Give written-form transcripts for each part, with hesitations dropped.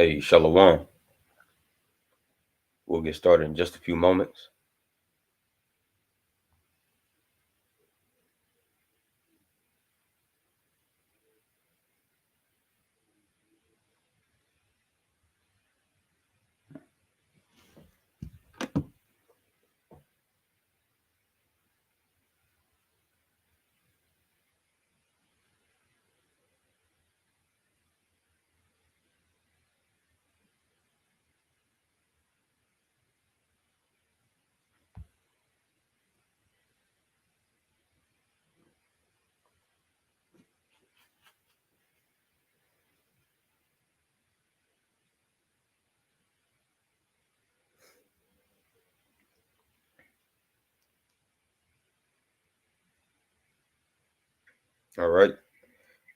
Hey, Shalom. We'll get started in just a few moments. All right.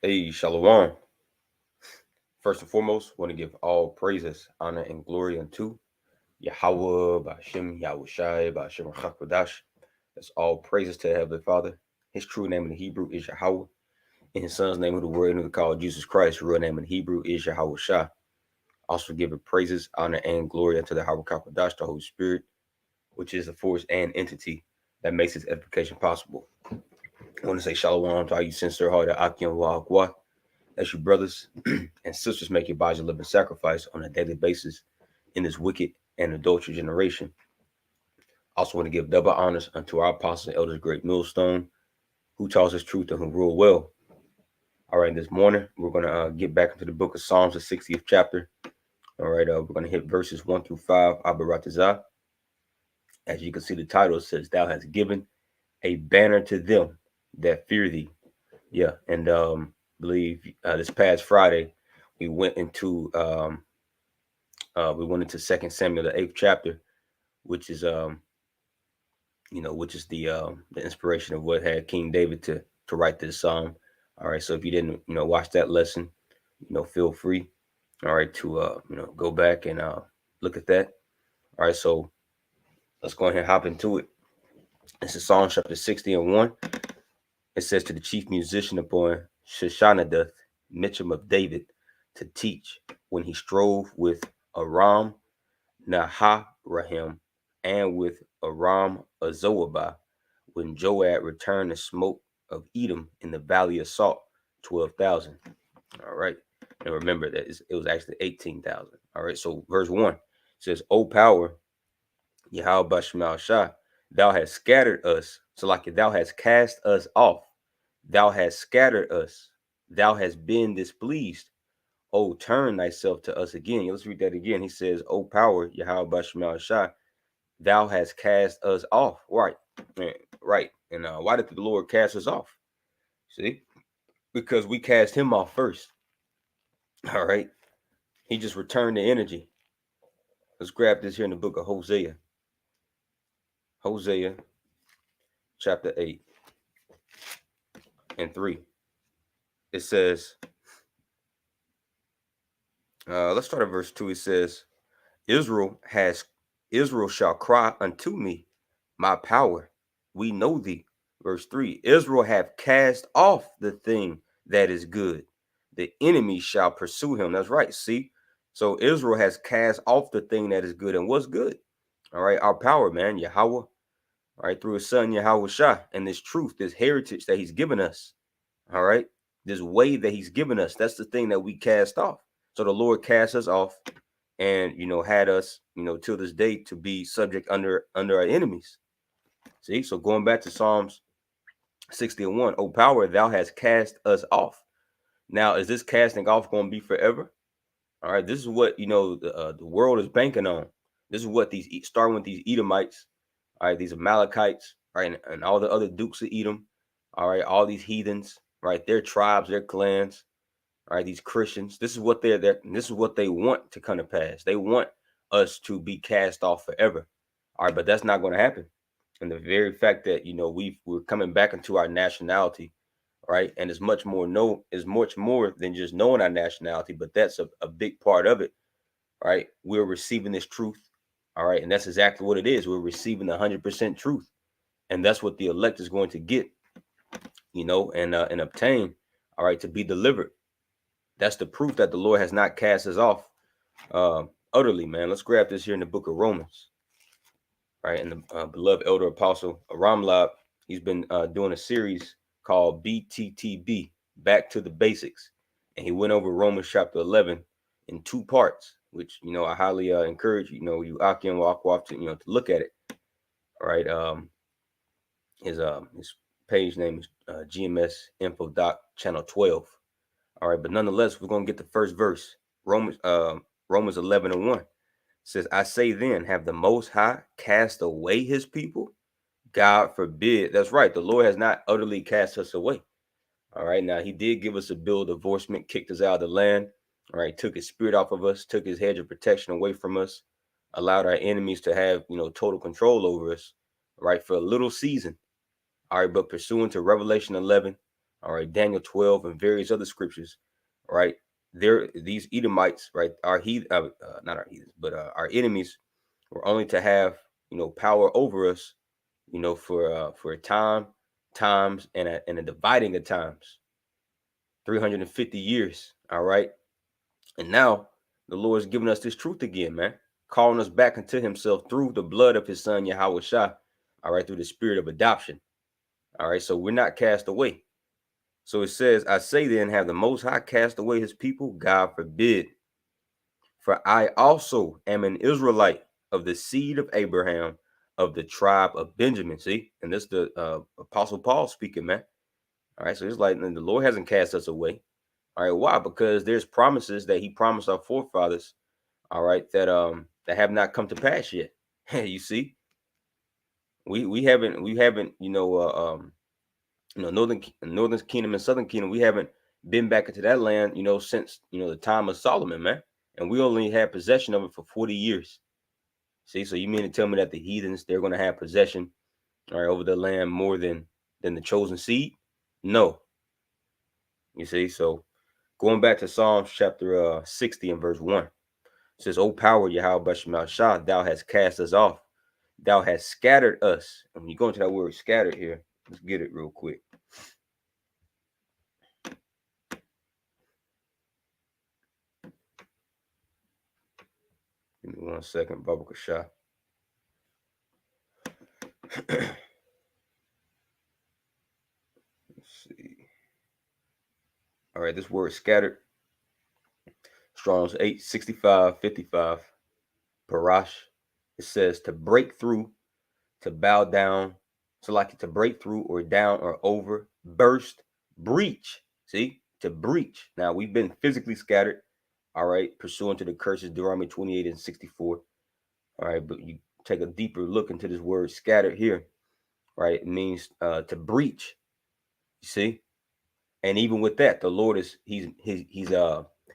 Hey, Shalom. First and foremost, want to give all praises, honor, and glory unto Yahweh, Ba'ashem, Yahushai, Ba'ashem, Chakadash. That's all praises to the Heavenly Father. His true name in the Hebrew is Yahweh. And his son's name, who the word who called Jesus Christ, real name in Hebrew is Yahweh Shah. Also giving praises, honor, and glory unto the Yahweh Kakadash, the Holy Spirit, which is a force and entity that makes its edification possible. I want to say shalom to all you sincere hearted Akim Wa'akwa. As you brothers and sisters make your bodies a living sacrifice on a daily basis in this wicked and adulterous generation. Also want to give double honors unto our apostles and elders, great millstone, who taught us truth and who rule well. All right, this morning we're going to get back into the book of Psalms, the 60th chapter. All right, we're going to hit verses 1 through 5, Abaratazah. As you can see, the title says, "Thou hast given a banner to them that fear thee." Yeah, and believe this past Friday we went into 2 Samuel, the 8th chapter, which is which is the inspiration of what had King David to write this psalm. All right, so if you didn't watch that lesson, feel free, all right, to go back and look at that. All right, so let's go ahead and hop into it. This is Psalm chapter 60 and 1. It says, "To the chief musician upon Shoshanadoth, Mitcham of David, to teach, when he strove with Aram Naharahim and with Aram Azobah, when Joab returned the smoke of Edom in the valley of Salt, 12,000. All right. And remember that it was actually 18,000. All right. So verse 1 says, "O power, Yahweh Bashmal Shah, thou hast scattered us." So like thou hast cast us off. Thou hast scattered us. Thou hast been displeased. Oh, turn thyself to us again. Let's read that again. He says, "O power, Yahweh Bashmal Shah, thou hast cast us off." Right. Right. And why did the Lord cast us off? See? Because we cast him off first. All right. He just returned the energy. Let's grab this here in the book of Hosea. Hosea chapter 8 and 3. It says, let's start at verse 2. It says, Israel shall cry unto me, my power. We know thee. Verse 3. Israel have cast off the thing that is good. The enemy shall pursue him. That's right. See? So Israel has cast off the thing that is good. And what's good? All right. Our power, man. Yahweh. All right. Through his son, Yahweh Shah. And this truth, this heritage that he's given us. All right. This way that he's given us. That's the thing that we cast off. So the Lord cast us off and, had us, till this day to be subject under our enemies. See? So going back to Psalms 60 and 1, "O power, thou hast cast us off." Now, is this casting off going to be forever? All right, this is what the world is banking on. This is what starting with these Edomites, all right, these Amalekites, right, and all the other dukes of Edom, all right, all these heathens, right, their tribes, their clans, all right, these Christians. This is what this is what they want to come to pass. They want us to be cast off forever. All right, but that's not going to happen. And the very fact that we're coming back into our nationality, right? And it's much more than just knowing our nationality, but that's a big part of it, right? We're receiving this truth, all right, and that's exactly what it is. We're receiving 100% truth, and that's what the elect is going to get, and obtain, all right, to be delivered. That's the proof that the Lord has not cast us off, utterly, man. Let's grab this here in the book of Romans, right? And the beloved elder apostle Ramlab, he's been doing a series called BTTB, Back to the Basics. And he went over Romans chapter 11 in two parts, which, I highly encourage, you Aki and Walk to, to look at it. All right. His page name is GMS Info Doc Channel 12. All right, but nonetheless, we're gonna get the first verse. Romans 11:1 says, "I say then, have the Most High cast away His people? God forbid." That's right. The Lord has not utterly cast us away. All right. Now He did give us a bill of divorcement, kicked us out of the land. All right, took His spirit off of us, took His hedge of protection away from us, allowed our enemies to have total control over us. All right, for a little season. All right, but pursuant to Revelation 11, all right, Daniel 12, and various other scriptures, all right, these Edomites, right, not our heathens, but our enemies were only to have, power over us, for a times, and a dividing of times, 350 years, all right, and now the Lord is giving us this truth again, man, calling us back into Himself through the blood of His Son Yahweh Shah, all right, through the spirit of adoption. All right, so we're not cast away. So it says, "I say then, have the Most High cast away His people? God forbid. For I also am an Israelite of the seed of Abraham, of the tribe of Benjamin." See, and this is the Apostle Paul speaking, man. All right, so it's like the Lord hasn't cast us away. All right, why? Because there's promises that He promised our forefathers. All right, that have not come to pass yet. You see, we haven't northern kingdom and southern kingdom, we haven't been back into that land since the time of Solomon, man, and we only had possession of it for 40 years. See, so you mean to tell me that the heathens, they're going to have possession, all right, over the land more than the chosen seed? No. You see, so going back to Psalms chapter 60 and verse 1, it says, "O power Yahweh Bashmal Shah, thou hast cast us off, thou hast scattered us." And when you go into that word scattered here, let's get it real quick. Give me 1 second, Baba Shah. Let's see. All right, this word scattered, Strong's 86555, Parash. It says to break through, to bow down, so like to break through or down or over, burst, breach. See, to breach. Now we've been physically scattered, all right, pursuant to the curses, Deuteronomy 28 and 64. All right, but you take a deeper look into this word scattered here, right? It means to breach. You see? And even with that, the Lord is he's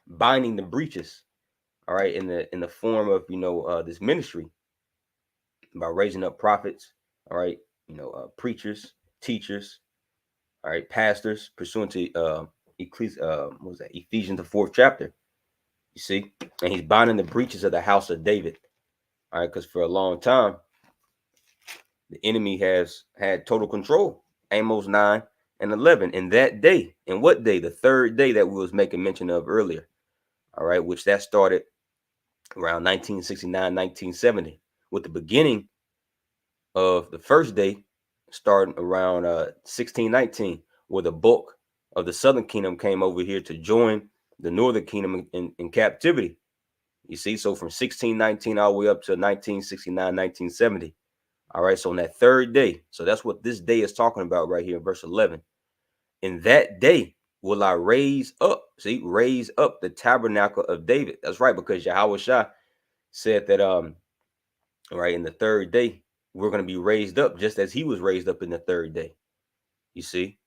binding the breaches, all right, in the form of this ministry by raising up prophets, all right, preachers, teachers, all right, pastors, pursuant to what was that, Ephesians the 4th chapter. You see, and he's binding the breaches of the house of David, all right, because for a long time the enemy has had total control. Amos 9 and 11. In that day, and what day? The third day that we was making mention of earlier. All right, which that started around 1969, 1970, with the beginning of the first day starting around 1619, where the bulk of the southern kingdom came over here to join the northern kingdom in captivity. You see, so from 1619 all the way up to 1969, 1970. All right, so on that third day, so that's what this day is talking about right here in verse 11. In that day will I raise up, raise up the tabernacle of David. That's right, because Yahweh Shah said that, right, in the third day, we're going to be raised up just as he was raised up in the third day. You see,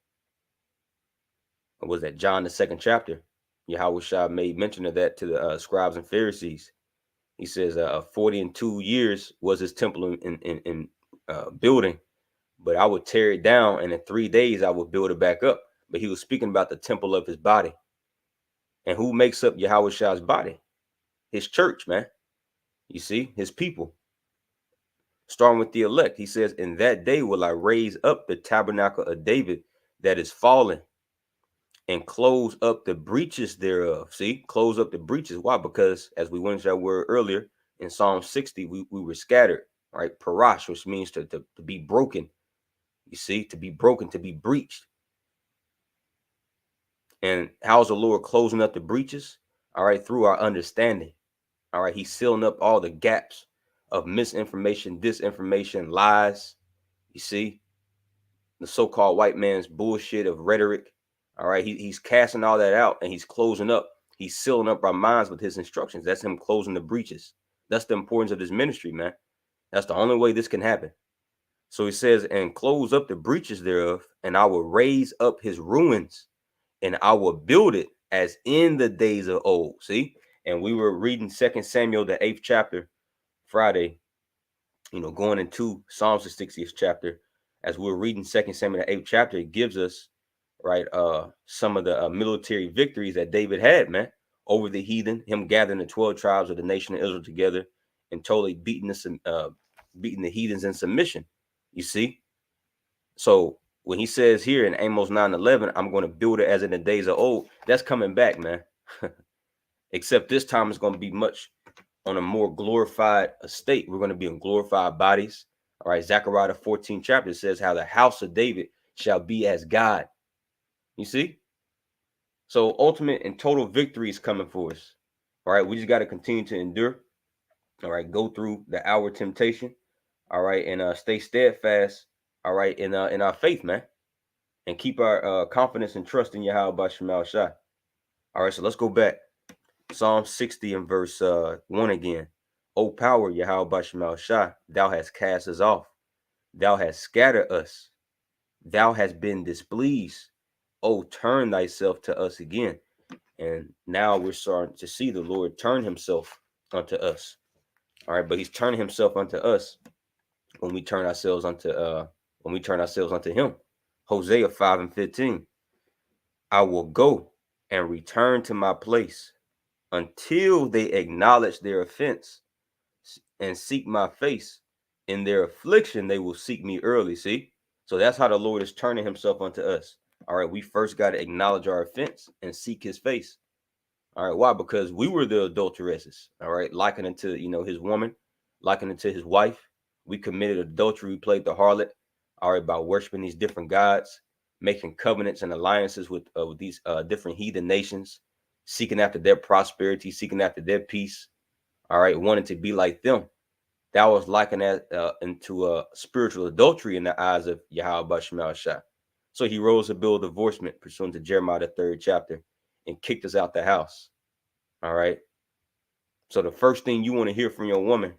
was that John, the 2nd chapter? Yahweh Shah made mention of that to the scribes and Pharisees. He says 42 years was his temple in building, but I would tear it down, and in 3 days I would build it back up. But he was speaking about the temple of his body. And who makes up Yahweh Shah's body? His church, man. You see, his people. Starting with the elect, he says, in that day will I raise up the tabernacle of David that is fallen, and close up the breaches thereof. See, close up the breaches. Why? Because as we went into that word earlier in Psalm 60, we were scattered, right? Parash, which means to be broken. You see, to be broken, to be breached. And how's the Lord closing up the breaches? All right, through our understanding. All right, he's sealing up all the gaps of misinformation, disinformation, lies. You see, the so-called white man's bullshit of rhetoric. All right, he's casting all that out and he's closing up. He's sealing up our minds with his instructions. That's him closing the breaches. That's the importance of this ministry, man. That's the only way this can happen. So he says, and close up the breaches thereof, and I will raise up his ruins, and I will build it as in the days of old. See? And we were reading 2 Samuel, the 8th chapter, Friday, going into Psalms, the 60th chapter. As we're reading 2 Samuel, the 8th chapter, it gives us, right, some of the military victories that David had, man, over the heathen, him gathering the 12 tribes of the nation of Israel together and totally beating the heathens in submission. You see? So when he says here in Amos 9:11, I'm going to build it as in the days of old, that's coming back, man. Except this time it's going to be much on a more glorified estate. We're going to be in glorified bodies. All right, Zechariah 14th chapter says how the house of David shall be as God. You see? So ultimate and total victory is coming for us. All right, we just got to continue to endure. All right, go through the hour temptation. All right, and stay steadfast. All right, in our faith, man, and keep our confidence and trust in Yahweh by Shemal Shai. All right, so let's go back. Psalm 60 and verse 1 again. O power, Yahweh by Shemal Shai, thou hast cast us off. Thou hast scattered us. Thou hast been displeased. O turn thyself to us again. And now we're starting to see the Lord turn himself unto us. All right, but he's turning himself unto us when we turn ourselves unto him. Hosea 5:15. I will go and return to my place until they acknowledge their offense and seek my face. In their affliction, they will seek me early. See? So that's how the Lord is turning himself unto us. All right, we first got to acknowledge our offense and seek his face. All right, why? Because we were the adulteresses. All right, likened unto his woman, likened unto his wife. We committed adultery. We played the harlot. All right, by worshiping these different gods, making covenants and alliances with these different heathen nations, seeking after their prosperity, seeking after their peace. All right, wanting to be like them. That was likened into a spiritual adultery in the eyes of Yahweh Shemal Shai. So he rose a bill of divorcement pursuant to Jeremiah the 3rd chapter and kicked us out the house. All right. So the first thing you want to hear from your woman,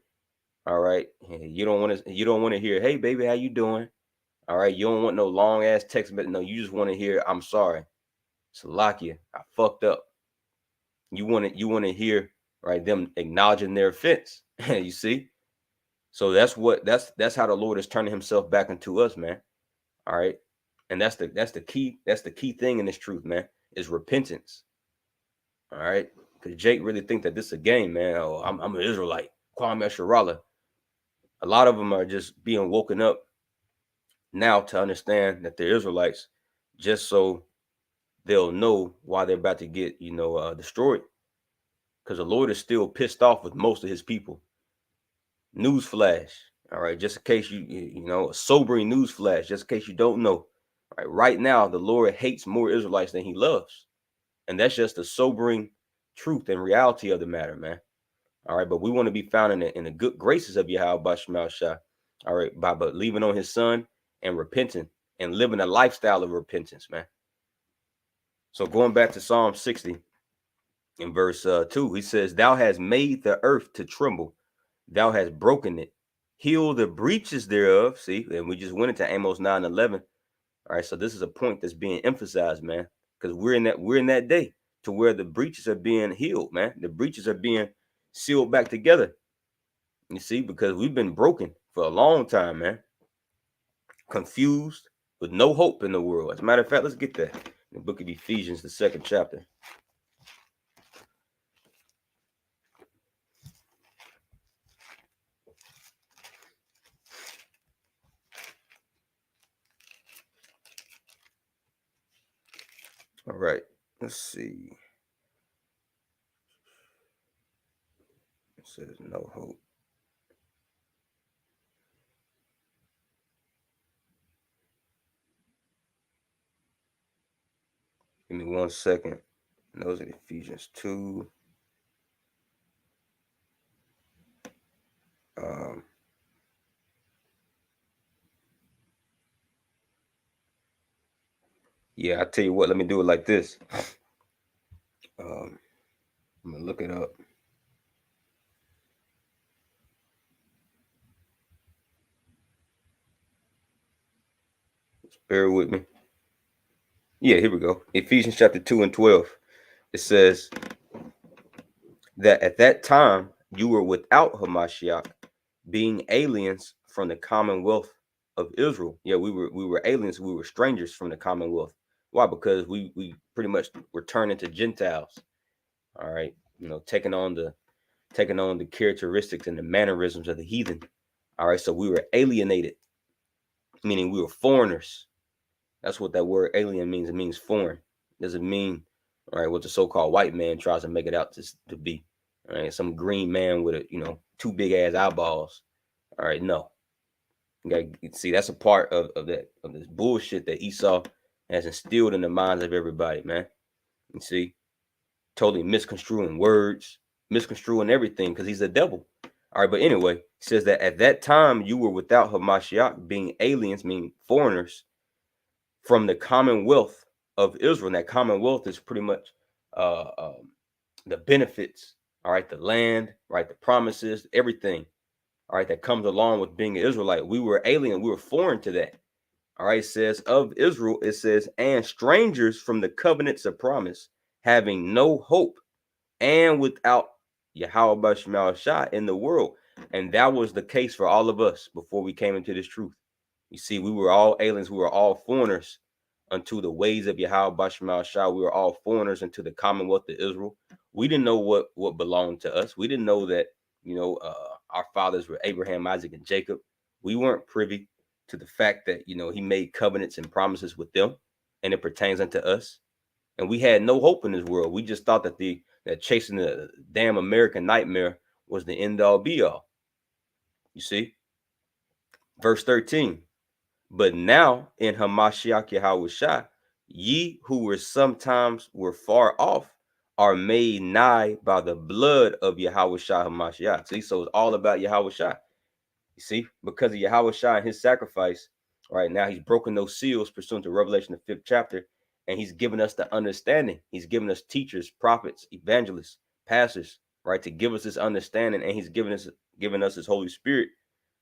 all right, you don't want to hear, hey baby, how you doing? All right, you don't want no long ass text, but no, you just want to hear, I'm sorry, Salakia, I fucked up. You want to hear, right, them acknowledging their offense. You see? So that's how the Lord is turning himself back into us, man. All right. And that's the key thing in this truth, man, is repentance. All right. Because Jake really think that this is a game, man. Oh, I'm an Israelite. Kwame Sharala. A lot of them are just being woken up now to understand that they're Israelites, just so they'll know why they're about to get, destroyed. Because the Lord is still pissed off with most of his people. Newsflash. All right, just in case a sobering newsflash, just in case you don't know. All right now, the Lord hates more Israelites than he loves. And that's just the sobering truth and reality of the matter, man. All right, but we want to be found in the good graces of Yahweh Bashmal Shah. All right, by believing on his son and repenting and living a lifestyle of repentance, man. So going back to Psalm 60 in verse 2, he says, thou hast made the earth to tremble. Thou hast broken it. Heal the breaches thereof. See, and we just went into Amos 9:11. All right, so this is a point that's being emphasized, man, because we're in that day to where the breaches are being healed, man. The breaches are being sealed back together. You see, because we've been broken for a long time, man. Confused with no hope in the world. As a matter of fact, let's get that in the book of Ephesians, the 2nd chapter. All right. Let's see. It says no hope. Give me 1 second. Those are Ephesians 2. Um, yeah, I tell you what, let me do it like this. I'm gonna look it up. Just bear with me. Yeah, here we go. Ephesians chapter 2 and 12. It says that at that time you were without Hamashiach, being aliens from the commonwealth of Israel. Yeah, we were aliens, we were strangers from the commonwealth. Why? Because we pretty much were turned into Gentiles. All right, taking on the characteristics and the mannerisms of the heathen. All right, so we were alienated, meaning we were foreigners. That's what that word alien means. It means foreign. It doesn't mean, all right, what the so-called white man tries to make it out to be. All right, some green man with two big ass eyeballs. All right, no. You gotta see that's a part of this bullshit that Esau has instilled in the minds of everybody, man. You see, totally misconstruing words, misconstruing everything because he's a devil. All right, but anyway, it says that at that time you were without Hamashiach, being aliens, meaning foreigners from the commonwealth of Israel. And that commonwealth is pretty much uh, um, the benefits, all right, the land, right, the promises, everything, all right, that comes along with being an Israelite. We were alien, we were foreign to that. All right, it says of Israel, it says, and strangers from the covenants of promise, having no hope and without Yahweh Shema Shah in the world. And that was the case for all of us before we came into this truth. You see, we were all aliens, we were all foreigners unto the ways of Yahweh Shema Shah. We were all foreigners into the commonwealth of Israel. We didn't know what belonged to us. We didn't know that, our fathers were Abraham, Isaac, and Jacob. We weren't privy to the fact that, he made covenants and promises with them, and it pertains unto us. And we had no hope in this world. We just thought that chasing the damn American nightmare was the end all be all. You see, verse 13. But now in Hamashiach Yahweh, ye who were far off are made nigh by the blood of Yahweh Hamashiach. See, so it's all about Yahweh. You see, because of Yahweh and his sacrifice, right now he's broken those seals pursuant to Revelation, the 5th chapter, and he's given us the understanding. He's given us teachers, prophets, evangelists, pastors, right, to give us this understanding, and he's given us his Holy Spirit,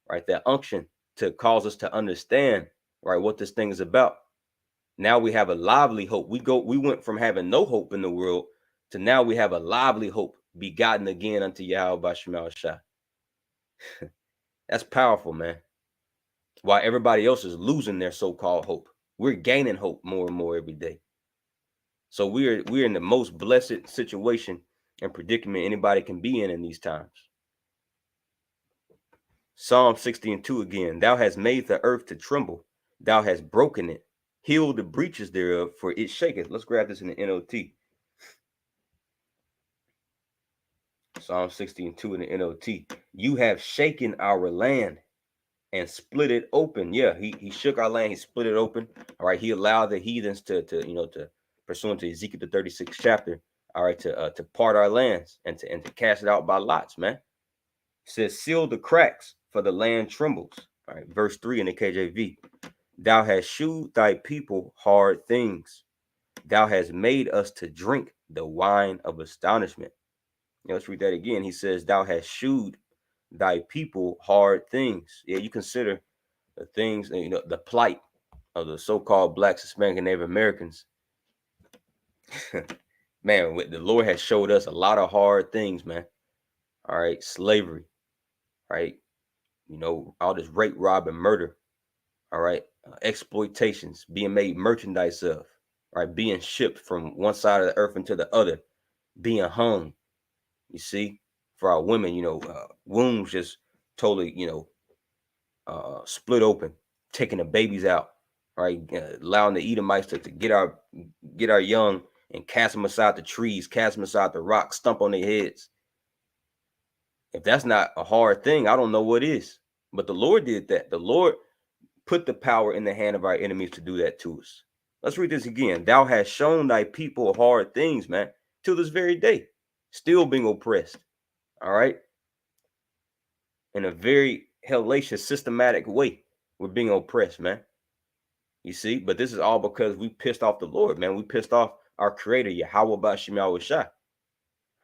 right, that unction to cause us to understand, right, what this thing is about. Now we have a lively hope. We went from having no hope in the world to now we have a lively hope, begotten again unto Yahweh Shema Shah. That's powerful, man. While everybody else is losing their so-called hope, we're gaining hope more and more every day. So we're in the most blessed situation and predicament anybody can be in these times. Psalm 60 and 2 again. Thou hast made the earth to tremble. Thou hast broken it. Heal the breaches thereof, for it shaketh. Let's grab this in the NOT. Psalm 60 and 2 in the NOT. You have shaken our land and split it open. Yeah, he shook our land. He split it open. All right. He allowed the heathens to pursuant to Ezekiel the 36th chapter. All right, to part our lands and to cast it out by lots, man. It says, seal the cracks, for the land trembles. All right, verse 3 in the KJV. Thou hast shewed thy people hard things. Thou hast made us to drink the wine of astonishment. Let's read that again. He says, thou hast shewed thy people hard things. Yeah, you consider the things, the plight of the so-called Blacks, Hispanic, and Native Americans. Man, the Lord has showed us a lot of hard things, man. All right, slavery, right? All this rape, rob, and murder. All right, exploitations, being made merchandise of, right? Being shipped from one side of the earth into the other, being hung. You see, for our women, wombs just totally, split open, taking the babies out. right? Allowing the Edomites to get our young and cast them aside the trees, cast them aside the rocks, stump on their heads. If that's not a hard thing, I don't know what is. But the Lord did that. The Lord put the power in the hand of our enemies to do that to us. Let's read this again. Thou hast shown thy people hard things, man, till this very day, still being oppressed. All right. In a very hellacious, systematic way, we're being oppressed, man. You see, but this is all because we pissed off the Lord, man. We pissed off our creator, Yahweh Bashim Yahushua.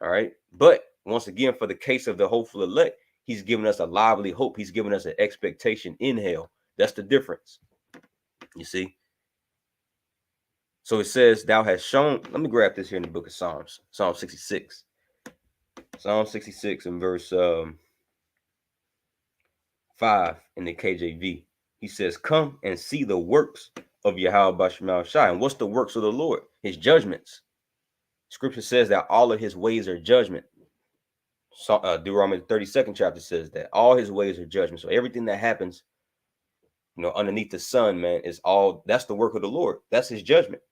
All right. But once again, for the case of the hopeful elect, he's given us a lively hope. He's given us an expectation in hell. That's the difference. You see? So it says, thou hast shown, let me grab this here in the book of Psalms, Psalm 66. Psalm 66 and verse 5 in the KJV. He says, come and see the works of Yahweh Bashim Shai. And what's the works of the Lord? His judgments. Scripture says that all of his ways are judgment. So, Deuteronomy 32nd chapter says that all his ways are judgment. So everything that happens, underneath the sun, man, is all, that's the work of the Lord. That's his judgment.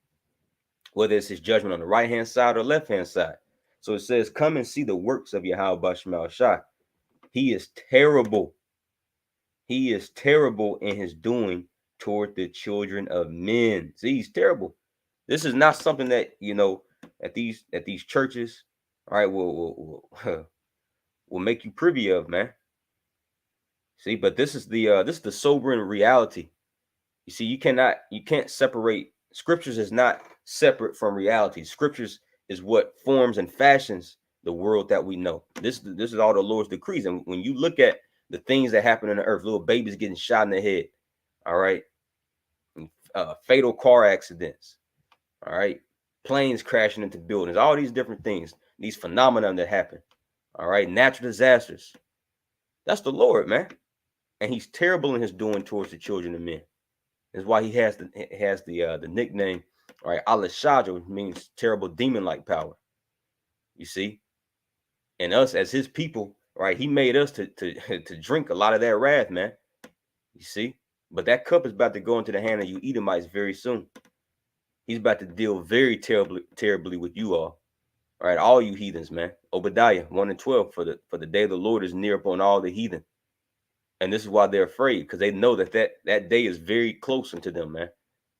Whether it's his judgment on the right-hand side or left-hand side. So it says, come and see the works of Yahweh Bashim Shai. He is terrible. He is terrible in his doing toward the children of men. See, he's terrible. This is not something that, at these churches, all right, will make you privy of, man. See, but this is the sobering reality. You see, you can't separate. Scriptures is not separate from reality. Scriptures is what forms and fashions the world that we know. This is all the Lord's decrees. And when you look at the things that happen on the earth, little babies getting shot in the head, all right, fatal car accidents, all right, planes crashing into buildings, all these different things, these phenomena that happen, all right, natural disasters. That's the Lord, man, and he's terrible in his doing towards the children of men. That's why he has the nickname, all right, Al-Shaja, which means terrible demon-like power. You see, and us as his people, right? He made us to drink a lot of that wrath, man. You see, but that cup is about to go into the hand of you Edomites very soon. He's about to deal very terribly with you all right, all you heathens, man. Obadiah 1:12, for the day of the Lord is near upon all the heathen. And this is why they're afraid, because they know that day is very close unto them, man.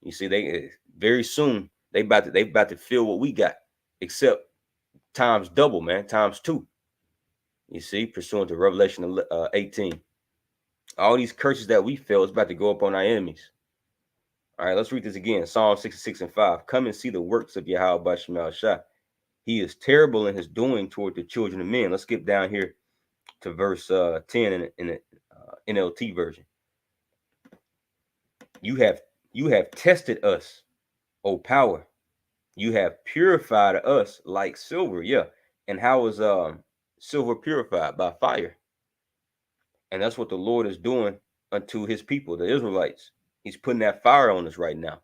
You see, they very soon they about to feel what we got, except times double, man, times 2. You see, pursuant to Revelation 18. All these curses that we feel is about to go up on our enemies. All right, let's read this again. Psalm 66 and 5. Come and see the works of Yahweh Bashim Shai. He is terrible in his doing toward the children of men. Let's skip down here to verse 10 in the NLT version. You have tested us, O power. You have purified us like silver. Yeah. And how is silver purified? By fire. And that's what the Lord is doing unto his people, the Israelites. He's putting that fire on us right now.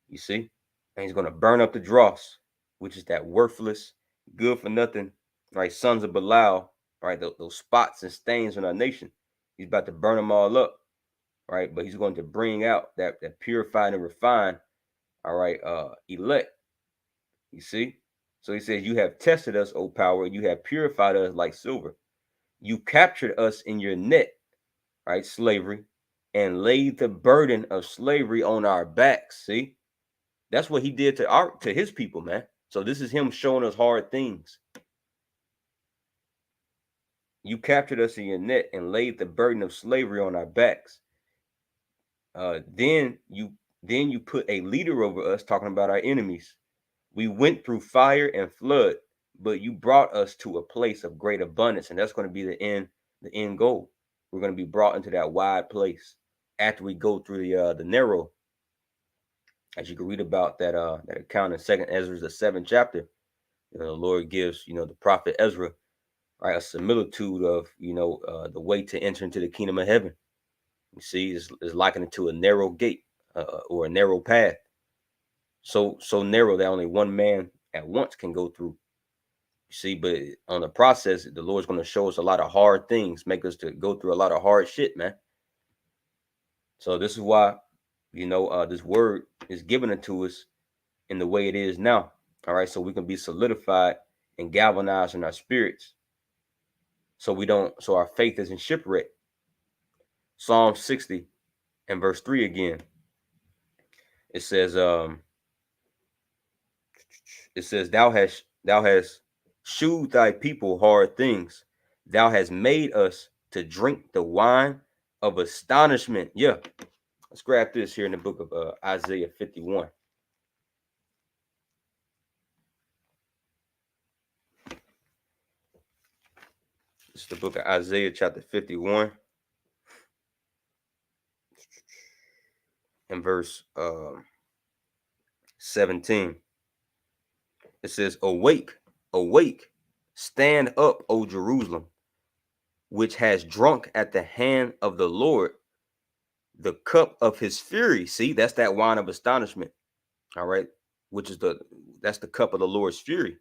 You see? And he's going to burn up the dross, which is that worthless, good for nothing, right? Sons of Belial, right? Those spots and stains on our nation. He's about to burn them all up, right? But he's going to bring out that purified and refined, all right, elect. You see? So he says, you have tested us, O power. You have purified us like silver. You captured us in your net, right? Slavery, and laid the burden of slavery on our backs. See? That's what he did to his people, man. So this is him showing us hard things. You captured us in your net and laid the burden of slavery on our backs. Then you put a leader over us, talking about our enemies. We went through fire and flood, but you brought us to a place of great abundance, and that's going to be the end goal. We're going to be brought into that wide place after we go through the narrow. As you can read about that account in 2nd Ezra, the 7th chapter, the Lord gives the prophet Ezra, right, a similitude of the way to enter into the kingdom of heaven. You see, is likened to a narrow gate or a narrow path, so narrow that only one man at once can go through. You see, but on the process, the Lord's going to show us a lot of hard things, make us to go through a lot of hard shit, man. So this is why This word is given unto us in the way it is now. All right, so we can be solidified and galvanized in our spirits, so our faith isn't shipwrecked. Psalm 60 and verse 3 again. It says, thou hast shewed thy people hard things. Thou hast made us to drink the wine of astonishment. Yeah, let's grab this here in the book of Isaiah 51. It's the book of Isaiah chapter 51 and verse 17. It says, awake, awake, stand up, O Jerusalem, which has drunk at the hand of the Lord the cup of his fury. See, that's that wine of astonishment. All right, that's the cup of the Lord's fury,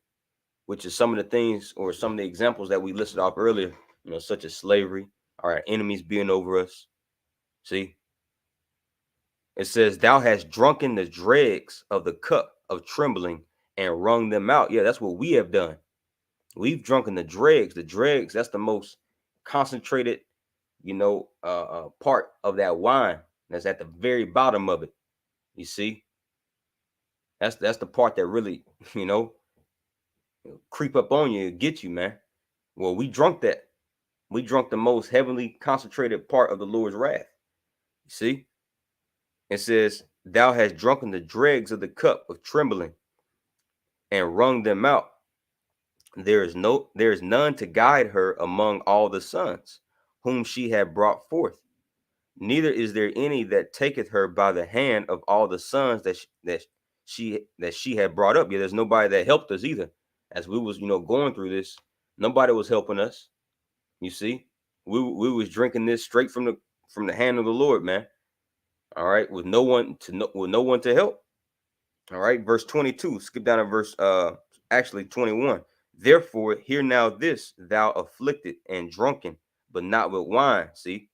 which is some of the things or some of the examples that we listed off earlier, such as slavery, our enemies being over us. See, it says, thou hast drunken the dregs of the cup of trembling and wrung them out. Yeah, that's what we have done. We've drunken the dregs. The dregs, that's the most concentrated, part of that wine. That's at the very bottom of it. You see, that's the part that really, creep up on you and get you, man. Well, we drunk that. We drunk the most heavenly concentrated part of the Lord's wrath. You see, it says, thou hast drunken the dregs of the cup of trembling and wrung them out. There is none to guide her among all the sons whom she had brought forth. Neither is there any that taketh her by the hand of all the sons that she had brought up. Yeah, there's nobody that helped us either. As we was, going through this, nobody was helping us. You see, we was drinking this straight from the hand of the Lord, man. All right, with no one to help. All right, verse 22. Skip down to verse actually 21. Therefore, hear now this, thou afflicted and drunken, but not with wine. See,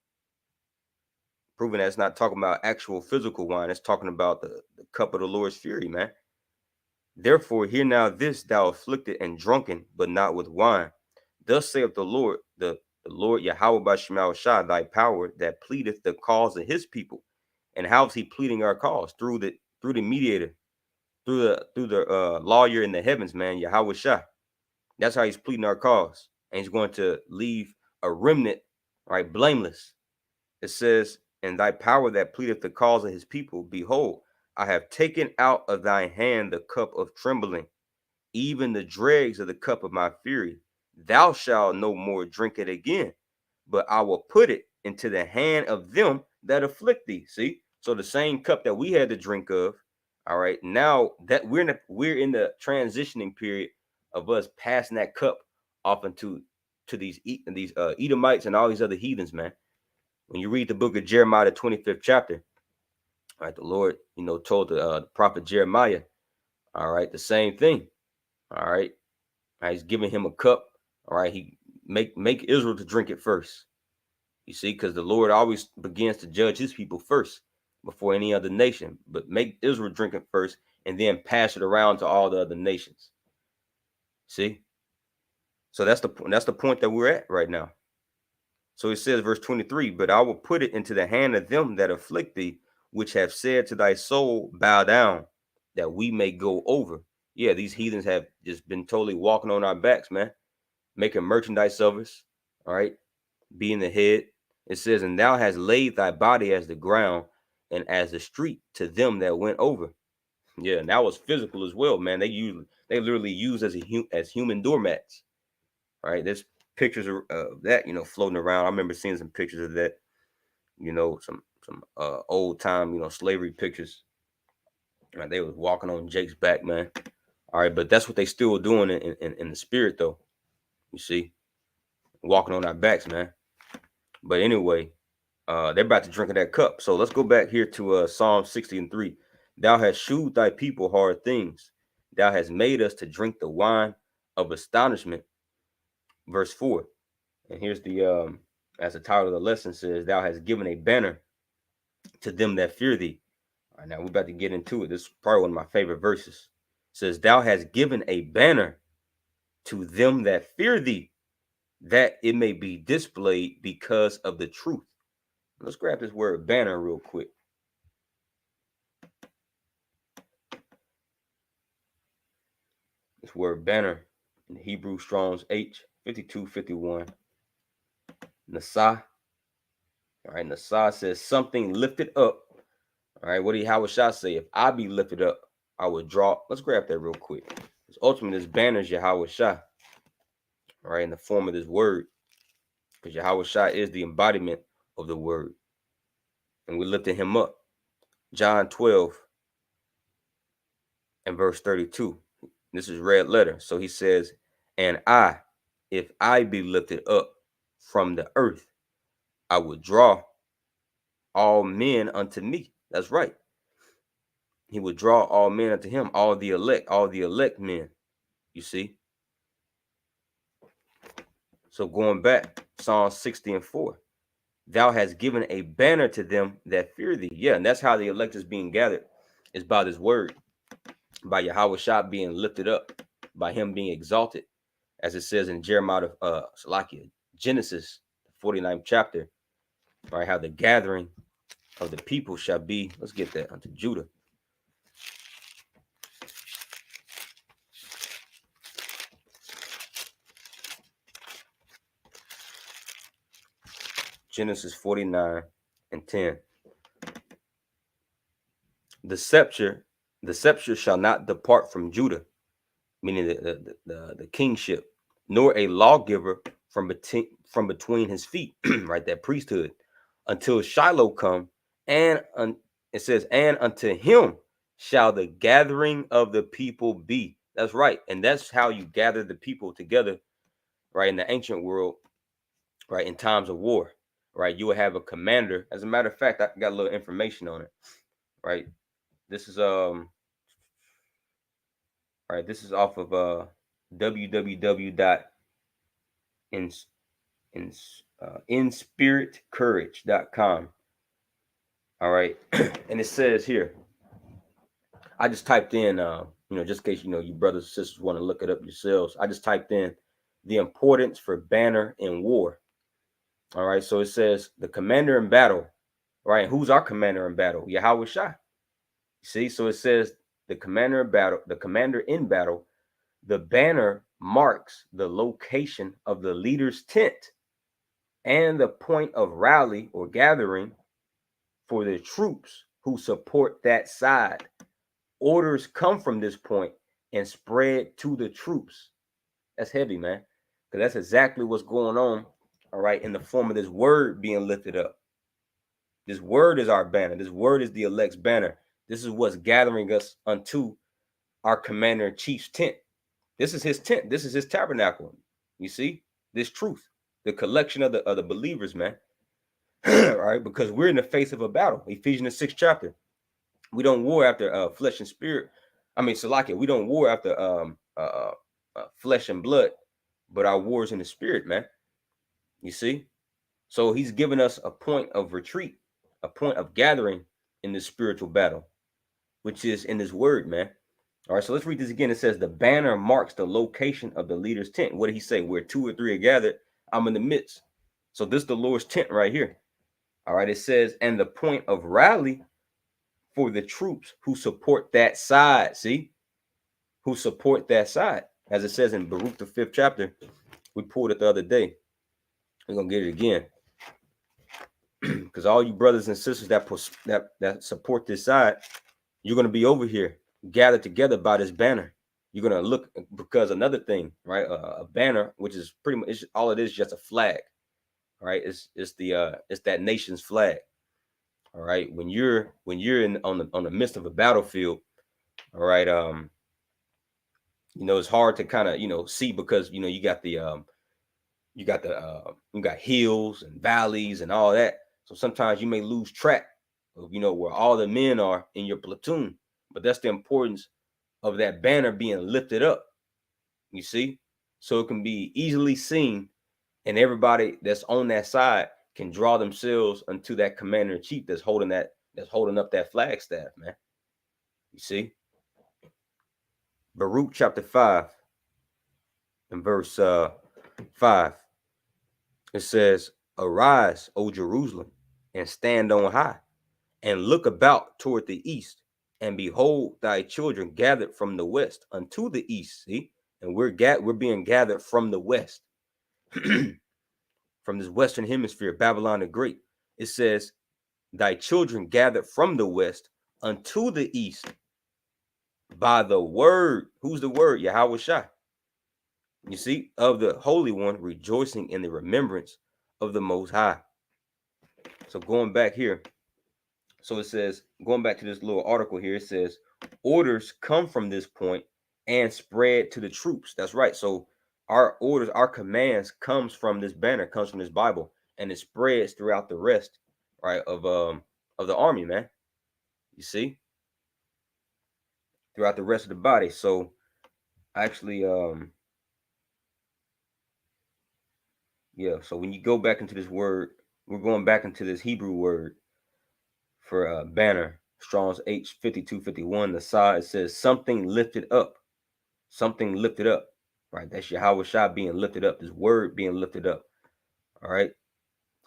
proving that it's not talking about actual physical wine. It's talking about the cup of the Lord's fury, man. Therefore, hear now this, thou afflicted and drunken, but not with wine. Thus saith the Lord, the Lord Yahweh Bashmal Shah, thy power that pleadeth the cause of his people. And how is he pleading our cause? Through the mediator, through the lawyer in the heavens, man, Yahweh Shah. That's how he's pleading our cause. And he's going to leave a remnant, right, blameless. It says, and thy power that pleadeth the cause of his people, behold, I have taken out of thy hand the cup of trembling, even the dregs of the cup of my fury. Thou shalt no more drink it again, but I will put it into the hand of them that afflict thee. See, so the same cup that we had to drink of. All right, now that we're in the transitioning period of us passing that cup off to these Edomites and all these other heathens, man. When you read the book of Jeremiah, the 25th chapter, all right, the Lord, told the prophet Jeremiah, all right, the same thing. All right. He's giving him a cup. All right. He make Israel to drink it first. You see, because the Lord always begins to judge his people first before any other nation. But make Israel drink it first and then pass it around to all the other nations. See? So that's the point that we're at right now. So it says, verse 23, but I will put it into the hand of them that afflict thee, which have said to thy soul, bow down, that we may go over. Yeah, these heathens have just been totally walking on our backs, man, making merchandise of us, all right, being the head. It says, and thou hast laid thy body as the ground and as the street to them that went over. Yeah, and that was physical as well, man. They literally use as human doormats. All right, there's pictures of that, floating around. I remember seeing some pictures of that, some old time, slavery pictures. Right, they was walking on Jake's back, man. All right, but that's what they still doing in the spirit, though. You see, walking on our backs, man. But anyway, they're about to drink of that cup. So let's go back here to Psalm 60 and 3. Thou hast shewed thy people hard things. Thou hast made us to drink the wine of astonishment. Verse 4. And here's as the title of the lesson says, thou hast given a banner to them that fear thee. All right, now we're about to get into it. This is probably one of my favorite verses. It says, "Thou hast given a banner to them that fear thee, that it may be displayed because of the truth." Let's grab this word banner real quick. This word banner in Hebrew Strong's H5251. Nasah. All right, Nasah says something lifted up. All right, what did Yahushua say? If I be lifted up, I would draw. Let's grab that real quick. It's ultimately, this banner is Yahushua. All right, in the form of this word, because Yahushua is the embodiment of the word, and we lifted him up. John 12 and verse 32. This is red letter. So he says, "And I, if I be lifted up from the earth, I will draw all men unto me." That's right. He would draw all men unto him, all the elect men. You see? So going back, Psalm 60 and 4. "Thou hast given a banner to them that fear thee." Yeah, and that's how the elect is being gathered, is by this word, by Yahushua being lifted up, by him being exalted, as it says in Jeremiah, Genesis, 49th chapter, right? How the gathering of the people shall be, let's get that, unto Judah. Genesis 49 and 10. The scepter shall not depart from Judah, meaning the kingship, nor a lawgiver from between his feet, right? That priesthood, until Shiloh come, and it says, "And unto him shall the gathering of the people be." That's right, and that's how you gather the people together, right? In the ancient world, right? In times of war, right? You will have a commander. As a matter of fact, I got a little information on it, right? This is right. This is off of www.inspiritcourage.com. All right, and it says here, I just typed in, just in case you brothers and sisters want to look it up yourselves. I just typed in the importance for banner in war. All right, so it says the commander in battle, right? Who's our commander in battle? Yahweh Shai. See, so it says the commander in battle, the banner marks the location of the leader's tent and the point of rally or gathering for the troops who support that side. Orders come from this point and spread to the troops. That's heavy, man, because that's exactly what's going on, all right, in the form of this word being lifted up. This word is our banner. This word is the elect's banner. This is what's gathering us unto our commander-in-chief's tent. This is his tent. This is his tabernacle. You see, this truth, the collection of the believers, man. All right, because we're in the face of a battle. Ephesians 6th chapter. We don't war after flesh and spirit. I mean, Salakia, we don't war after flesh and blood, but our wars in the spirit, man. You see? So he's given us a point of retreat, a point of gathering in this spiritual battle, which is in this word, man. All right, so let's read this again. It says, the banner marks the location of the leader's tent. What did he say? Where two or three are gathered, I'm in the midst. So this is the Lord's tent right here. All right, it says, and the point of rally for the troops who support that side. See? Who support that side. As it says in Baruch, the 5th chapter. We pulled it the other day. We're going to get it again. Because all you brothers and sisters that support this side, you're going to be over here gathered together by this banner. You're going to look, because another thing, right? A banner, which is pretty much all it is, just a flag, right? It's that nation's flag. All right. When you're in on the midst of a battlefield, all right, it's hard to kind of see, because you got hills and valleys and all that. So sometimes you may lose track of where all the men are in your platoon. But that's the importance of that banner being lifted up. You see, so it can be easily seen, and everybody that's on that side can draw themselves unto that commander in chief that's holding that that's holding up that flagstaff, man. You see? Baruch chapter 5 and verse 5. It says, "Arise, O Jerusalem, and stand on high, and look about toward the east, and behold thy children gathered from the west unto the east." See? And we're being gathered from the west, from this western hemisphere, Babylon the Great. It says, "Thy children gathered from the west unto the east by the word." Who's the word? Yahweh Shai. You see, of the Holy One, rejoicing in the remembrance of the Most High. So going back here, so it says, going back to this little article here, it says, orders come from this point and spread to the troops. That's right. So our orders, our commands comes from this banner, comes from this Bible, and it spreads throughout the rest, right, of the army, man. You see? Throughout the rest of the body. So actually, yeah, so when you go back into this word, we're going back into this Hebrew word for banner, Strong's H5251. The side says something lifted up, something lifted up, right? That's Yahweh Shai being lifted up, this word being lifted up, all right?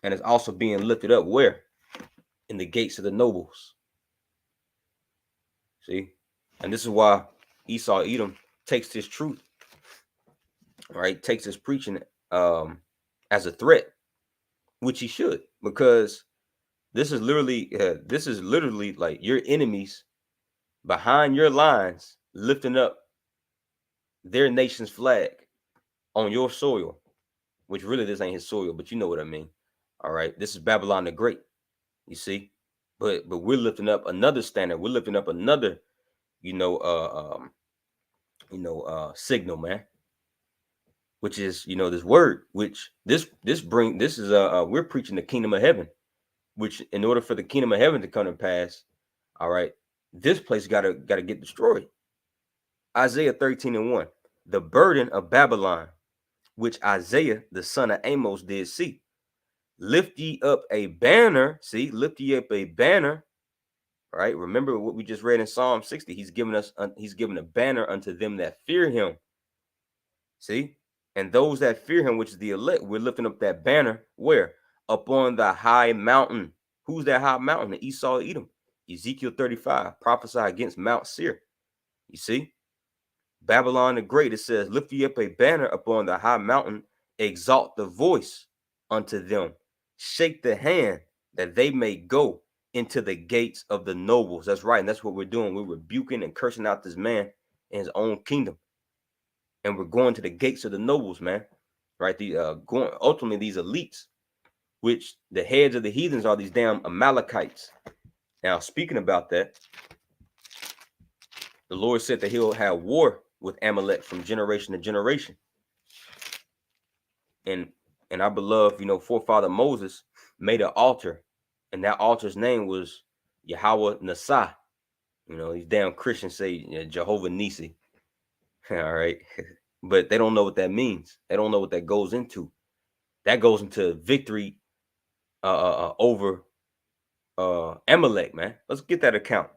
And it's also being lifted up where? In the gates of the nobles. See? And this is why Esau Edom takes this truth, right? Takes this preaching as a threat, which he should, because this is literally like your enemies behind your lines lifting up their nation's flag on your soil, which really this ain't his soil, but you know what I mean. All right, this is Babylon the Great. You see, but we're lifting up another standard. We're lifting up another, signal, man. Which is this word, which this is we're preaching the kingdom of heaven. Which in order for the kingdom of heaven to come to pass, all right, this place gotta get destroyed. Isaiah 13:1, the burden of Babylon, which Isaiah the son of Amos did see. Lift ye up a banner. See, lift ye up a banner. Right. Remember what we just read in Psalm 60. He's given a banner unto them that fear him. See, and those that fear him, which is the elect, we're lifting up that banner where? Upon the high mountain. Who's that high mountain? The Esau Edom. Ezekiel 35 prophesy against Mount Seir. You see, Babylon the Great, it says, lift ye up a banner upon the high mountain, exalt the voice unto them, shake the hand that they may go into the gates of the nobles. That's right. And that's what we're doing. We're rebuking and cursing out this man in his own kingdom. And we're going to the gates of the nobles, man. Right? Going ultimately these elites, which the heads of the heathens are these damn Amalekites. Now, speaking about that, the Lord said that he'll have war with Amalek from generation to generation. And our beloved, forefather Moses made an altar, and that altar's name was Yahweh Nasa. These damn Christians say Jehovah Nisi. All right. But they don't know what that means. They don't know what that goes into. That goes into victory over Amalek, man. Let's get that account.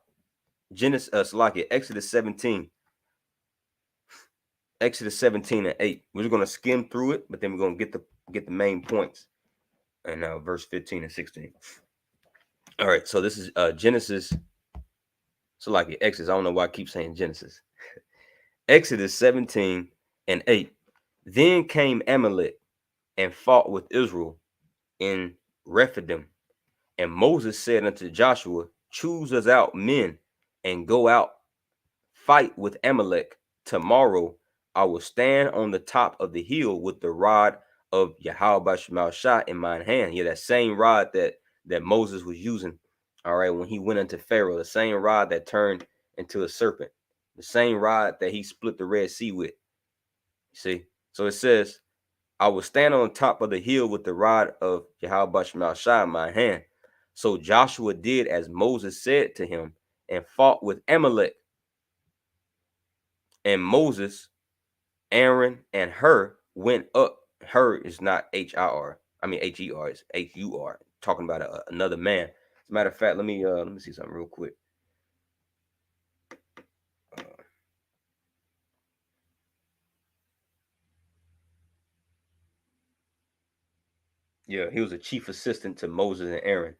Exodus 17. Exodus 17 and 8. We're just gonna skim through it, but then we're gonna get the main points. And now verse 15 and 16. All right, so this is Genesis. Exodus. I don't know why I keep saying Genesis. Exodus 17 and 8. Then came Amalek and fought with Israel in Rephidim. And Moses said unto Joshua, choose us out men and go out, fight with Amalek. Tomorrow I will stand on the top of the hill with the rod of Yahweh Shai in my hand. Yeah, that same rod that Moses was using, all right, when he went into Pharaoh, the same rod that turned into a serpent, the same rod that he split the Red Sea with. See, so it says, I will stand on top of the hill with the rod of Yahweh Shai in my hand. So Joshua did as Moses said to him and fought with Amalek. And Moses, Aaron, and Hur went up. Hur is not H-I-R. I mean H-E-R. It's H-U-R. Talking about another man. As a matter of fact, let me see something real quick. Yeah, he was a chief assistant to Moses and Aaron.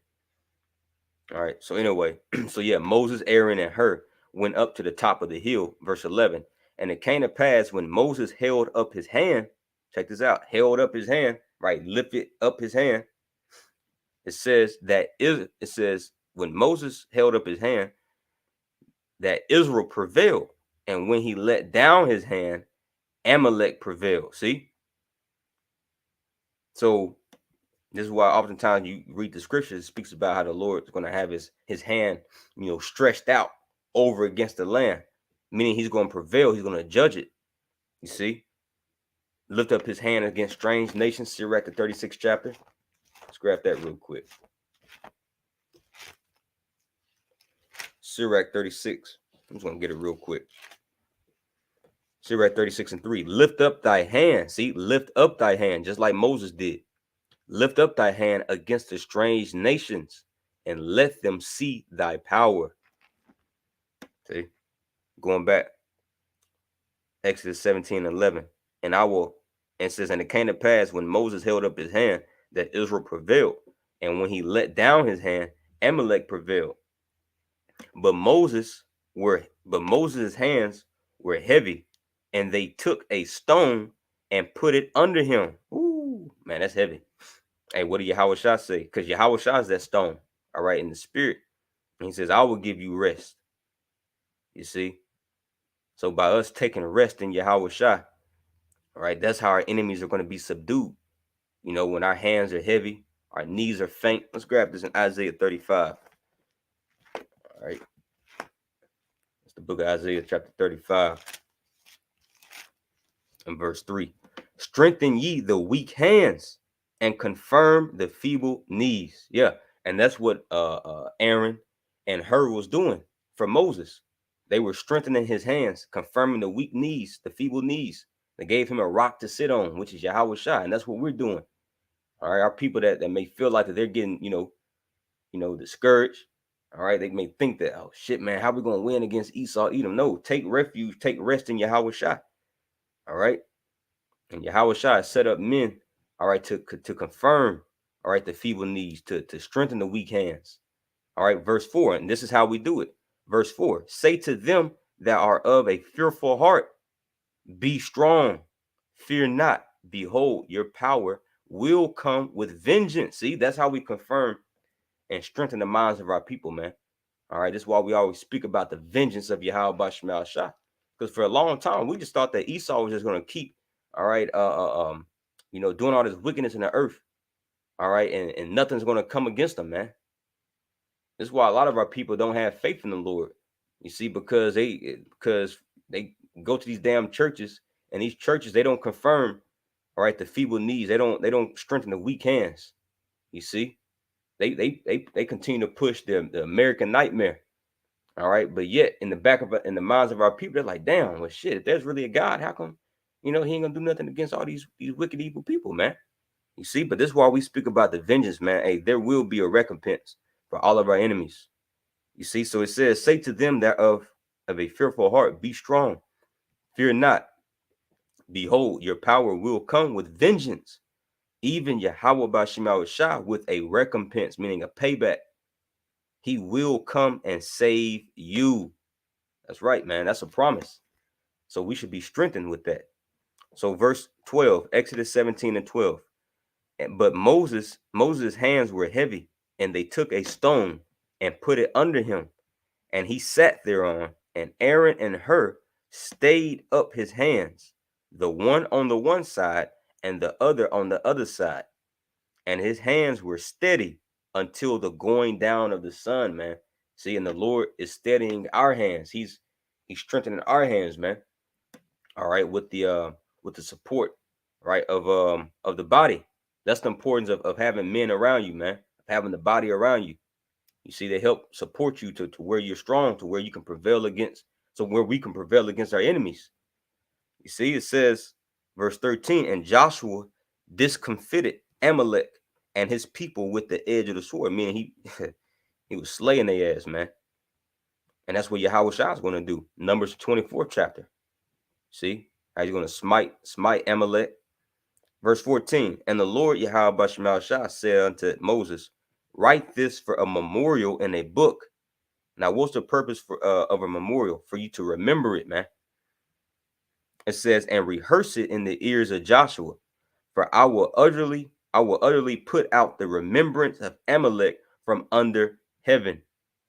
All right. So anyway, so yeah, Moses, Aaron, and Hur went up to the top of the hill, verse 11. And it came to pass when Moses held up his hand, check this out, held up his hand, right, lifted up his hand. It says when Moses held up his hand, that Israel prevailed. And when he let down his hand, Amalek prevailed. See? So this is why oftentimes you read the scriptures, it speaks about how the Lord is going to have his hand, stretched out over against the land, meaning he's going to prevail. He's going to judge it. You see? Lift up his hand against strange nations, Sirach, the 36th chapter. Let's grab that real quick. Sirach 36. I'm just going to get it real quick. Sirach 36:3. Lift up thy hand. See, lift up thy hand, just like Moses did. Lift up thy hand against the strange nations and let them see thy power. See, going back, Exodus 17:11. And it says, and it came to pass when Moses held up his hand that Israel prevailed. And when he let down his hand, Amalek prevailed. But Moses' hands were heavy, and they took a stone and put it under him. Ooh, man, that's heavy. Hey, what did Yahweh Shah say? Because Yahweh Shah is that stone, all right, in the spirit. And he says, I will give you rest. You see? So by us taking rest in Yahweh Shah, all right, that's how our enemies are going to be subdued. When our hands are heavy, our knees are faint. Let's grab this in Isaiah 35. All right. It's the book of Isaiah, chapter 35. And verse 3. Strengthen ye the weak hands and confirm the feeble knees. Yeah. And that's what Aaron and Hur was doing for Moses. They were strengthening his hands, confirming the weak knees, the feeble knees. They gave him a rock to sit on, which is Yahweh Shai. And that's what we're doing. All right. Our people that may feel like that they're getting, discouraged. All right. They may think that, oh shit, man, how we going to win against Esau, Edom? No, take refuge, take rest in Yahweh Shai. All right. And Yahweh Shai set up men, all right, to confirm, all right, the feeble knees, to strengthen the weak hands. All right, verse 4, and this is how we do it. Verse 4, say to them that are of a fearful heart, be strong, fear not. Behold, your power will come with vengeance. See, that's how we confirm and strengthen the minds of our people, man. All right, this is why we always speak about the vengeance of Yahweh Bashmal Shah. Because for a long time, we just thought that Esau was just going to keep, all right, doing all this wickedness in the earth. All right, and nothing's going to come against them, man. This is why a lot of our people don't have faith in the Lord. You see, because they go to these damn churches, and these churches, they don't confirm, all right, the feeble knees. They don't strengthen the weak hands. You see, they continue to push the American nightmare. All right, but yet in the minds of our people, they're like, damn, well, shit, if there's really a God, how come, he ain't gonna do nothing against all these wicked, evil people, man? You see, but this is why we speak about the vengeance, man. Hey, there will be a recompense for all of our enemies. You see, so it says, say to them that of a fearful heart, be strong, fear not. Behold, your power will come with vengeance. Even Yahweh Bashim Shah with a recompense, meaning a payback. He will come and save you. That's right, man. That's a promise. So we should be strengthened with that. So verse 12, Exodus 17:12. But Moses' hands were heavy, and they took a stone and put it under him, and he sat thereon, and Aaron and Hur stayed up his hands, the one on the one side and the other on the other side. And his hands were steady until the going down of the sun, man. See, and the Lord is steadying our hands. He's strengthening our hands, man. All right, with the support, right, of the body. That's the importance of having men around you, man. Having the body around you. You see, they help support you to where you're strong, to where you can prevail against, so where we can prevail against our enemies. You see, it says, verse 13, and Joshua discomfited Amalek and his people with the edge of the sword, meaning He was slaying their ass, man. And that's what Yahweh Shah is going to do. Numbers 24th chapter. See how he's going to smite Amalek. Verse 14. And the Lord Yahweh Bashemal Shah said unto Moses, write this for a memorial in a book. Now, what's the purpose of a memorial? For you to remember it, man. It says, and rehearse it in the ears of Joshua. For I will utterly put out the remembrance of Amalek from under heaven.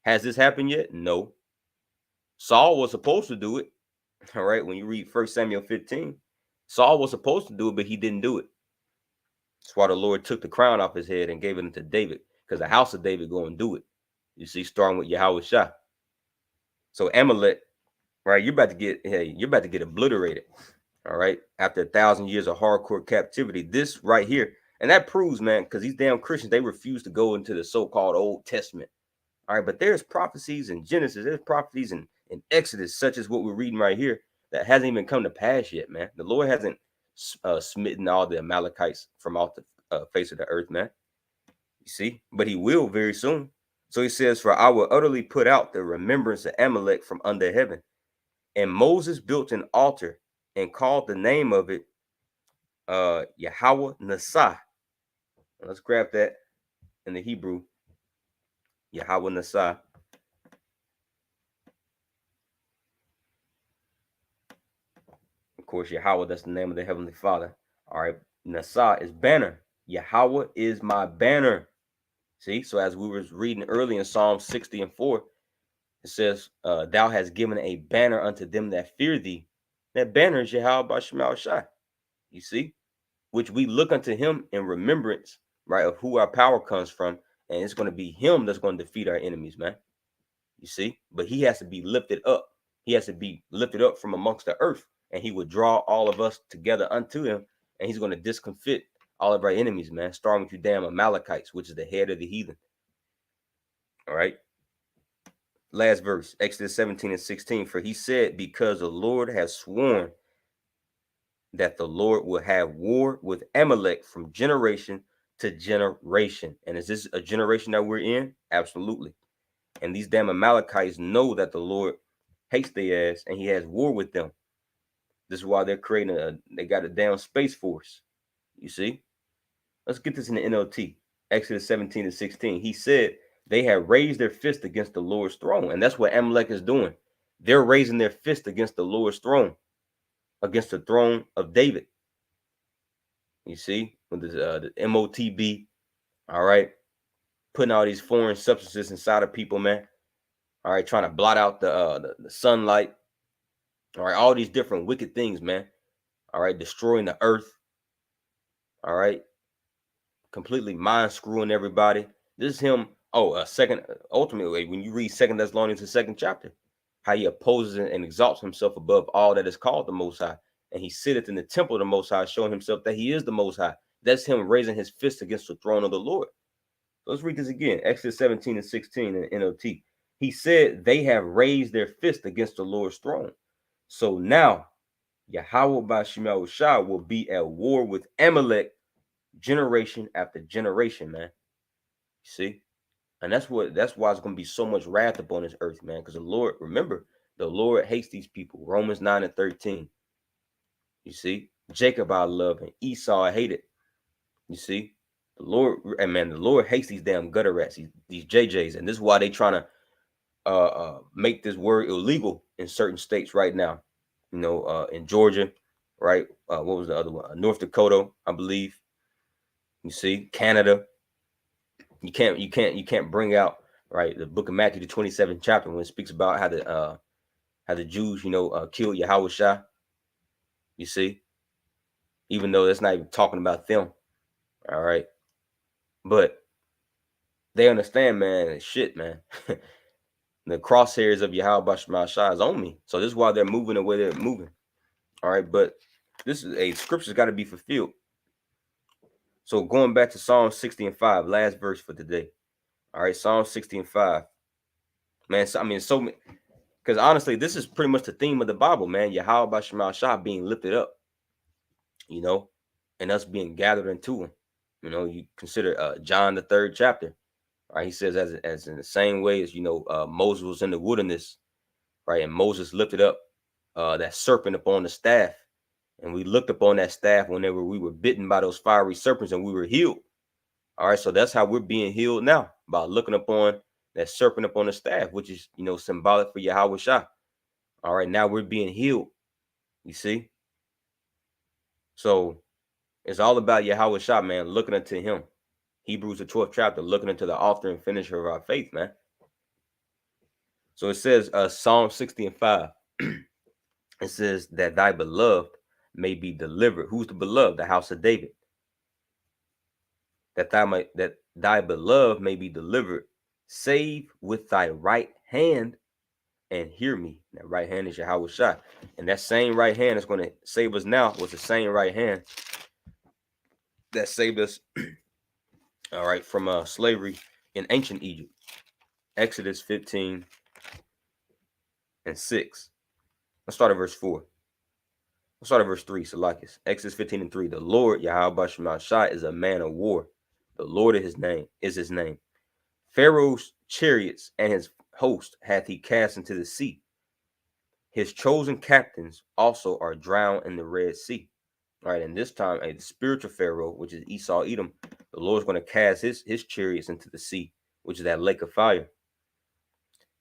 Has this happened yet? No. Saul was supposed to do it. All right. When you read 1 Samuel 15, Saul was supposed to do it, but he didn't do it. That's why the Lord took the crown off his head and gave it to David, because the house of David go and do it. You see, starting with Yahweh Shah. So Amalek, right? You're about to get obliterated. All right. After 1,000 years of hardcore captivity, this right here, and that proves, man, because these damn Christians, they refuse to go into the so-called Old Testament. All right, but there's prophecies in Genesis, there's prophecies in Exodus, such as what we're reading right here, that hasn't even come to pass yet, man. The Lord hasn't smitten all the Amalekites from off the face of the earth, man. You see, but he will very soon. So he says, for I will utterly put out the remembrance of Amalek from under heaven. And Moses built an altar and called the name of it Yahweh Nasah. Let's grab that in the Hebrew. Yahweh Nasah. Of course, Yahweh, that's the name of the Heavenly Father. All right. Nasah is banner. Yahweh is my banner. See, so as we were reading early in Psalm 60 and 4, it says, thou hast given a banner unto them that fear thee. That banner is Yahweh Bashemal Shah. You see, which we look unto him in remembrance, right, of who our power comes from. And it's going to be him that's going to defeat our enemies, man. You see, but he has to be lifted up. He has to be lifted up from amongst the earth, and he will draw all of us together unto him, and he's going to discomfit all of our enemies, man, starting with you damn Amalekites, which is the head of the heathen. All right. Last verse, Exodus 17 and 16. For he said, because the Lord has sworn that the Lord will have war with Amalek from generation to generation. And is this a generation that we're in? Absolutely. And these damn Amalekites know that the Lord hates their ass and he has war with them. This is why they're creating they got a damn space force. You see? Let's get this in the NLT. Exodus 17 to 16. He said they have raised their fist against the Lord's throne. And that's what Amalek is doing. They're raising their fist against the Lord's throne, against the throne of David. You see? With the MOTB, all right? Putting all these foreign substances inside of people, man. All right, trying to blot out the sunlight. All right, all these different wicked things, man. All right, destroying the earth. All right, completely mind screwing everybody. This is him. Oh, ultimately, when you read 2 Thessalonians, the 2nd chapter, how he opposes and exalts himself above all that is called the Most High. And he sitteth in the temple of the Most High, showing himself that he is the Most High. That's him raising his fist against the throne of the Lord. Let's read this again. Exodus 17 and 16 in NLT. He said they have raised their fist against the Lord's throne. So now Yahweh Bashemal Shah will be at war with Amalek generation after generation, man. You see? And that's why it's going to be so much wrath upon this earth, man. Because the Lord, remember, the Lord hates these people. Romans 9 and 13. You see? Jacob I love and Esau I hated. You see? The Lord hates these damn gutter rats, these JJs. And this is why they trying to make this word illegal in certain states right now. You know, in Georgia, right? What was the other one? North Dakota, I believe. You see, Canada. You can't bring out, right, the book of Matthew, the 27th chapter, when it speaks about how the Jews, killed Yahweh Shah. You see, even though that's not even talking about them. All right, but they understand, man. Shit, man. The crosshairs of Yahweh Bashemal Shah is on me. So this is why they're moving the way they're moving. All right, but this is a scripture's got to be fulfilled. So going back to Psalm 60 and 5, last verse for today. All right, Psalm 60 and 5. Man, so because honestly, this is pretty much the theme of the Bible, man. Yahweh Bashemal Shah being lifted up, and us being gathered into him. You consider John the 3rd chapter. Right? He says, as in the same way as Moses was in the wilderness, right? And Moses lifted up that serpent upon the staff, and we looked upon that staff whenever we were bitten by those fiery serpents, and we were healed. All right, so that's how we're being healed now, by looking upon that serpent upon the staff, which is symbolic for Yahweh Shah. All right, now we're being healed. You see, so it's all about Yahweh Shah, man. Looking unto Him. Hebrews the 12th chapter, looking into the author and finisher of our faith, man. So it says, Psalm 60:5. It says that thy beloved may be delivered. Who's the beloved? The house of David. That thy beloved may be delivered. Save with thy right hand and hear me. That right hand is Yahweh Shah. And that same right hand is going to save us now was the same right hand that saved us, all right, from slavery in ancient Egypt. Exodus 15:6. Let's start at verse 4. Let's start at verse 3. Salakis. Exodus 15:3. The Lord, Yahweh Shah, is a man of war. The Lord is his name. Pharaoh's chariots and his host hath he cast into the sea. His chosen captains also are drowned in the Red Sea. All right, and this time, the spiritual Pharaoh, which is Esau, Edom, the Lord's going to cast his chariots into the sea, which is that lake of fire.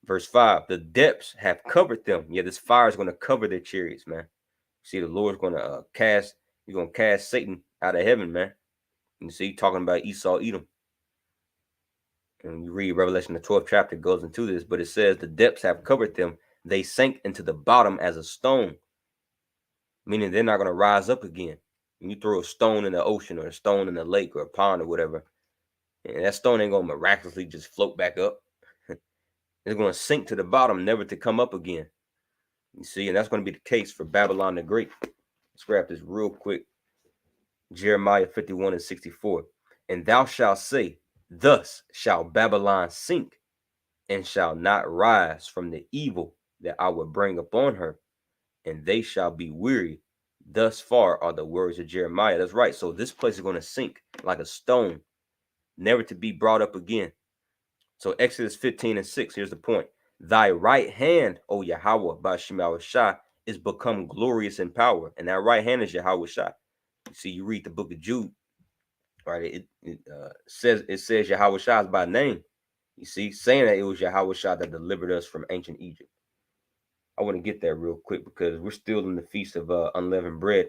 Verse 5, the depths have covered them. Yeah, this fire is going to cover their chariots, man. See, the Lord's going to he's going to cast Satan out of heaven, man. You see, talking about Esau, Edom. And you read Revelation, the 12th chapter goes into this, but it says the depths have covered them. They sank into the bottom as a stone, meaning they're not going to rise up again. When you throw a stone in the ocean or a stone in the lake or a pond or whatever, and that stone ain't going to miraculously just float back up. It's going to sink to the bottom, never to come up again. You see, and that's going to be the case for Babylon the Great. Let's grab this real quick. Jeremiah 51:64. And thou shalt say, thus shall Babylon sink, and shall not rise from the evil that I will bring upon her, and they shall be weary. Thus far are the words of Jeremiah. That's right. So this place is going to sink like a stone, never to be brought up again. So Exodus 15:6, here's the point. Thy right hand, O Yahweh, by Shemawah Shah, is become glorious in power. And that right hand is Yahweh Shah. You see, you read the book of Jude, right? It says Yahweh Shah is by name. You see, saying that it was Yahweh Shah that delivered us from ancient Egypt. I want to get there real quick because we're still in the feast of unleavened bread,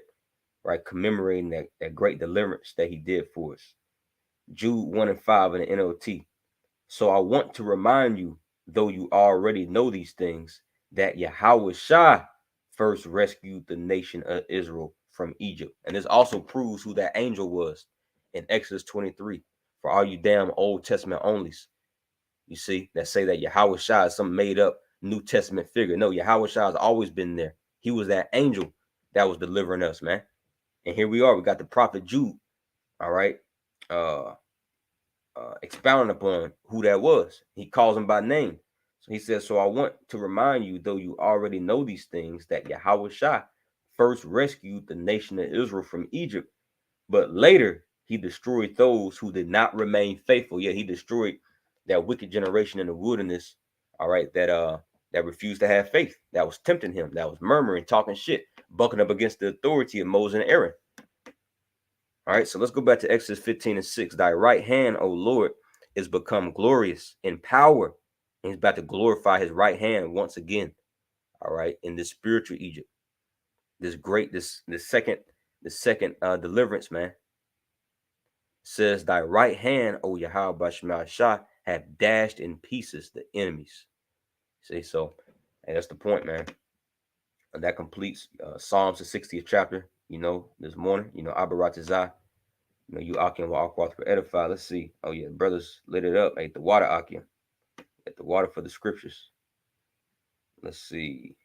right? Commemorating that great deliverance that he did for us. Jude 1:5 in the NLT. So I want to remind you, though you already know these things, that Yahweh Shah first rescued the nation of Israel from Egypt. And this also proves who that angel was in Exodus 23. For all you damn Old Testament onlys, you see, that say that Yahweh Shah is some made up New Testament figure. No, Yahweh Shah has always been there. He was that angel that was delivering us, man. And here we are. We got the prophet Jude, all right, expounding upon who that was. He calls him by name. So he says, so I want to remind you, though you already know these things, that Yahweh Shah first rescued the nation of Israel from Egypt, but later he destroyed those who did not remain faithful. Yeah, he destroyed that wicked generation in the wilderness, all right, that refused to have faith, that was tempting him, that was murmuring, talking shit, bucking up against the authority of Moses and Aaron. All right, so let's go back to Exodus 15:6. Thy right hand, O Lord, is become glorious in power. And he's about to glorify his right hand once again. All right, in this spiritual Egypt, the second deliverance, man. Says, thy right hand, O Yahweh Bashmal Shah, have dashed in pieces the enemies. See, so and that's the point, man. And that completes Psalms the 60th chapter. This morning, Abaratazah. You Akim will Akwath for edify. Let's see. Oh yeah, brothers lit it up. Ate the water, Akim. Ate the water for the scriptures. Let's see.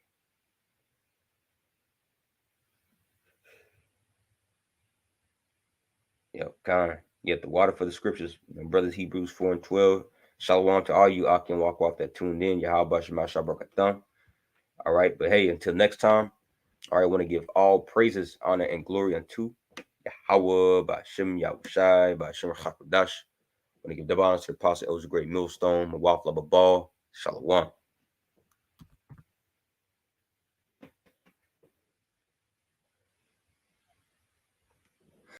Yep, kind. Get the water for the scriptures. Brothers, Hebrews 4:12. Shalom to all you Akim Walk that tuned in. Yahweh Shema Shabrakatan. All right, but hey, until next time. All right, I want to give all praises, honor, and glory unto Yahweh, Ba'Shem Yahushai, Ba'Shem Chakudash. When to give double honors to the apostle, it was a great millstone, a waffle of a ball. Shalom.